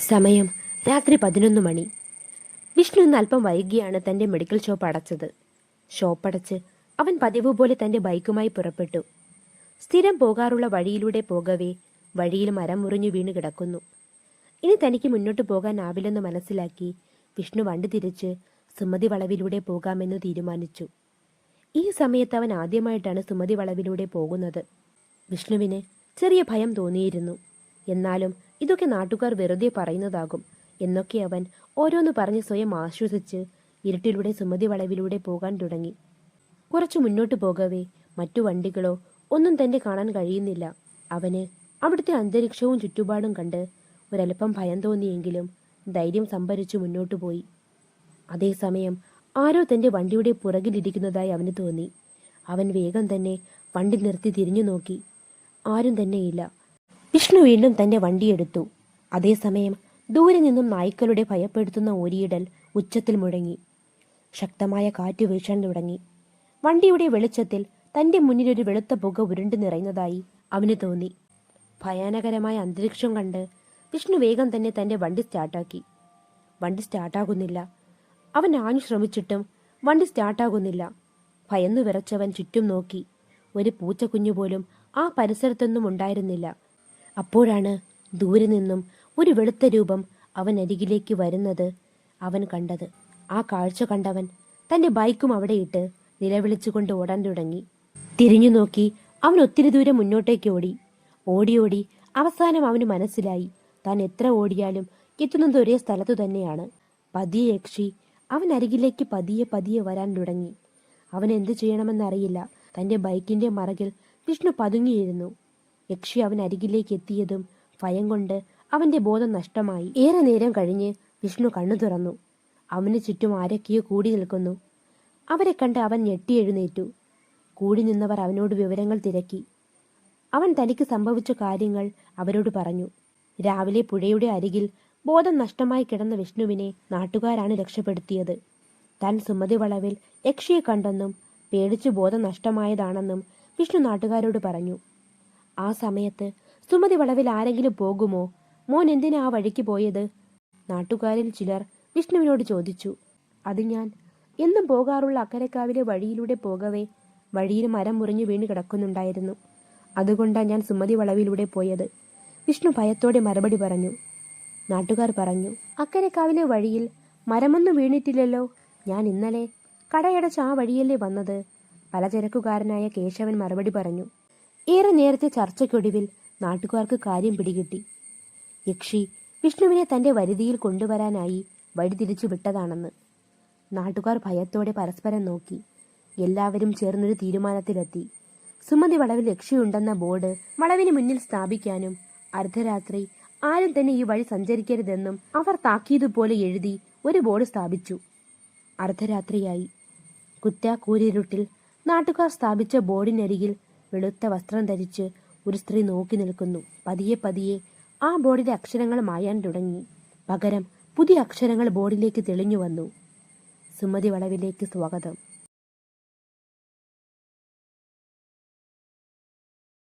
സമയം രാത്രി 11 മണി. വിഷ്ണു ഇന്ന് അല്പം വൈകിയാണ് തന്റെ മെഡിക്കൽ ഷോപ്പ് അടച്ചത്. ഷോപ്പടച്ച് അവൻ പതിവ് പോലെ തന്റെ ബൈക്കുമായി പുറപ്പെട്ടു. സ്ഥിരം പോകാറുള്ള വഴിയിലൂടെ പോകവേ വഴിയിൽ മരം മുറിഞ്ഞു വീണ് കിടക്കുന്നു. ഇനി തനിക്ക് മുന്നോട്ട് പോകാനാവില്ലെന്ന് മനസ്സിലാക്കി വിഷ്ണു വണ്ടി തിരിച്ച് സുമതി വളവിലൂടെ പോകാമെന്ന് തീരുമാനിച്ചു. ഈ സമയത്ത് അവൻ ആദ്യമായിട്ടാണ് സുമതി വളവിലൂടെ പോകുന്നത്. വിഷ്ണുവിന് ചെറിയ ഭയം തോന്നിയിരുന്നു. എന്നാലും ഇതൊക്കെ നാട്ടുകാർ വെറുതെ പറയുന്നതാകും എന്നൊക്കെ അവൻ ഓരോന്ന് പറഞ്ഞ് സ്വയം ആശ്വസിച്ച് ഇരുട്ടിലൂടെ സുമതി വളവിലൂടെ പോകാൻ തുടങ്ങി. കുറച്ചു മുന്നോട്ട് പോകവേ മറ്റു വണ്ടികളോ ഒന്നും തന്നെ കാണാൻ കഴിയുന്നില്ല. അവന് അവിടുത്തെ അന്തരീക്ഷവും ചുറ്റുപാടും കണ്ട് ഒരല്പം ഭയം തോന്നിയെങ്കിലും ധൈര്യം സംഭരിച്ചു മുന്നോട്ടു പോയി. അതേസമയം ആരോ തന്റെ വണ്ടിയുടെ പുറകിലിരിക്കുന്നതായി അവന് തോന്നി. അവൻ വേഗം തന്നെ വണ്ടി നിർത്തി തിരിഞ്ഞു നോക്കി. ആരും തന്നെയില്ല. വിഷ്ണു വീണ്ടും തന്റെ വണ്ടിയെടുത്തു. അതേസമയം ദൂരെ നിന്നും നായ്ക്കളുടെ ഭയപ്പെടുത്തുന്ന ഓരിയിടൽ ഉച്ചത്തിൽ മുഴങ്ങി. ശക്തമായ കാറ്റ് വീശാൻ തുടങ്ങി. വണ്ടിയുടെ വെളിച്ചത്തിൽ തന്റെ മുന്നിലൊരു വെളുത്ത പുക ഉരുണ്ടു നിറയുന്നതായി അവന് തോന്നി. ഭയാനകരമായ അന്തരീക്ഷം കണ്ട് വിഷ്ണു വേഗം തന്നെ തന്റെ വണ്ടി സ്റ്റാർട്ടാക്കി. വണ്ടി സ്റ്റാർട്ടാകുന്നില്ല. അവൻ ആഞ്ഞു ശ്രമിച്ചിട്ടും വണ്ടി സ്റ്റാർട്ടാകുന്നില്ല. ഭയന്നു വിറച്ചവൻ ചുറ്റും നോക്കി. ഒരു പൂച്ചക്കുഞ്ഞുപോലും ആ പരിസരത്തൊന്നും ഉണ്ടായിരുന്നില്ല. അപ്പോഴാണ് ദൂരെ നിന്നും ഒരു വെളുത്ത രൂപം അവൻ അരികിലേക്ക് വരുന്നത് അവൻ കണ്ടത്. ആ കാഴ്ച കണ്ടവൻ തന്റെ ബൈക്കും അവിടെ ഇട്ട് നിലവിളിച്ചുകൊണ്ട് ഓടാൻ തുടങ്ങി. തിരിഞ്ഞു നോക്കി അവൻ ഒത്തിരി ദൂരം മുന്നോട്ടേക്ക് ഓടി. ഓടി അവസാനം അവന് മനസ്സിലായി താൻ എത്ര ഓടിയാലും എത്തുന്നത് ഒരേ സ്ഥലത്തു തന്നെയാണ്. പതിയെ യക്ഷി അവൻ അരികിലേക്ക് പതിയെ വരാൻ തുടങ്ങി. അവൻ എന്തു ചെയ്യണമെന്നറിയില്ല. തന്റെ ബൈക്കിന്റെ മറകിൽ വിഷ്ണു പതുങ്ങിയിരുന്നു. യക്ഷി അവൻ അരികിലേക്ക് എത്തിയതും ഭയം കൊണ്ട് അവന്റെ ബോധം നഷ്ടമായി. ഏറെ നേരം കഴിഞ്ഞ് വിഷ്ണു കണ്ണു തുറന്നു. അവന് ചുറ്റും ആരൊക്കെയോ കൂടി നിൽക്കുന്നു. അവരെ കണ്ട് അവൻ ഞെട്ടി എഴുന്നേറ്റു. കൂടി നിന്നവർ അവനോട് വിവരങ്ങൾ തിരക്കി. അവൻ തനിക്ക് സംഭവിച്ച കാര്യങ്ങൾ അവരോട് പറഞ്ഞു. രാവിലെ പുഴയുടെ അരികിൽ ബോധം നഷ്ടമായി കിടന്ന വിഷ്ണുവിനെ നാട്ടുകാരാണ് രക്ഷപ്പെടുത്തിയത്. താൻ സുമതി വളവിൽ യക്ഷിയെ കണ്ടെന്നും പേടിച്ചു ബോധം നഷ്ടമായതാണെന്നും വിഷ്ണു നാട്ടുകാരോട് പറഞ്ഞു. ആ സമയത്ത് സുമതി വളവിൽ ആരെങ്കിലും പോകുമോ? മോൻ എന്തിനാ ആ വഴിക്ക് പോയത്? നാട്ടുകാരിൽ ചിലർ വിഷ്ണുവിനോട് ചോദിച്ചു. അത് ഞാൻ എന്നും പോകാറുള്ള അക്കരക്കാവിലെ വഴിയിലൂടെ പോകവേ വഴിയിൽ മരം മുറിഞ്ഞു വീണ് കിടക്കുന്നുണ്ടായിരുന്നു. അതുകൊണ്ടാണ് ഞാൻ സുമതി വളവിലൂടെ പോയത്. വിഷ്ണു ഭയത്തോടെ മറുപടി പറഞ്ഞു. നാട്ടുകാർ പറഞ്ഞു, അക്കരക്കാവിലെ വഴിയിൽ മരമൊന്നും വീണിട്ടില്ലല്ലോ. ഞാൻ ഇന്നലെ കടയടച്ച ആ വഴിയല്ലേ വന്നത്. പലചരക്കുകാരനായ കേശവൻ മറുപടി പറഞ്ഞു. ഏറെ നേരത്തെ ചർച്ചയ്ക്കൊടുവിൽ നാട്ടുകാർക്ക് കാര്യം പിടികിട്ടി. യക്ഷി വിഷ്ണുവിനെ തന്റെ വരുതിയിൽ കൊണ്ടുവരാനായി വഴി തിരിച്ചു വിട്ടതാണെന്ന്. നാട്ടുകാർ ഭയത്തോടെ പരസ്പരം നോക്കി. എല്ലാവരും ചേർന്നൊരു തീരുമാനത്തിലെത്തി. സുമതി വളവിൽ യക്ഷിയുണ്ടെന്ന ബോർഡ് വളവിന് മുന്നിൽ സ്ഥാപിക്കാനും അർദ്ധരാത്രി ആരും തന്നെ ഈ വഴി സഞ്ചരിക്കരുതെന്നും അവർ താക്കീതുപോലെ എഴുതി ഒരു ബോർഡ് സ്ഥാപിച്ചു. അർദ്ധരാത്രിയായി. കുറ്റാക്കൂരിരുട്ടിൽ നാട്ടുകാർ സ്ഥാപിച്ച ബോർഡിനരികിൽ വെളുത്ത വസ്ത്രം ധരിച്ച് ഒരു സ്ത്രീ നോക്കി നിൽക്കുന്നു. പതിയെ ആ ബോർഡിലെ അക്ഷരങ്ങൾ മായാൻ തുടങ്ങി. പകരം പുതിയ അക്ഷരങ്ങൾ ബോർഡിലേക്ക് തെളിഞ്ഞു വന്നു. സുമതി വളവിലേക്ക് സ്വാഗതം.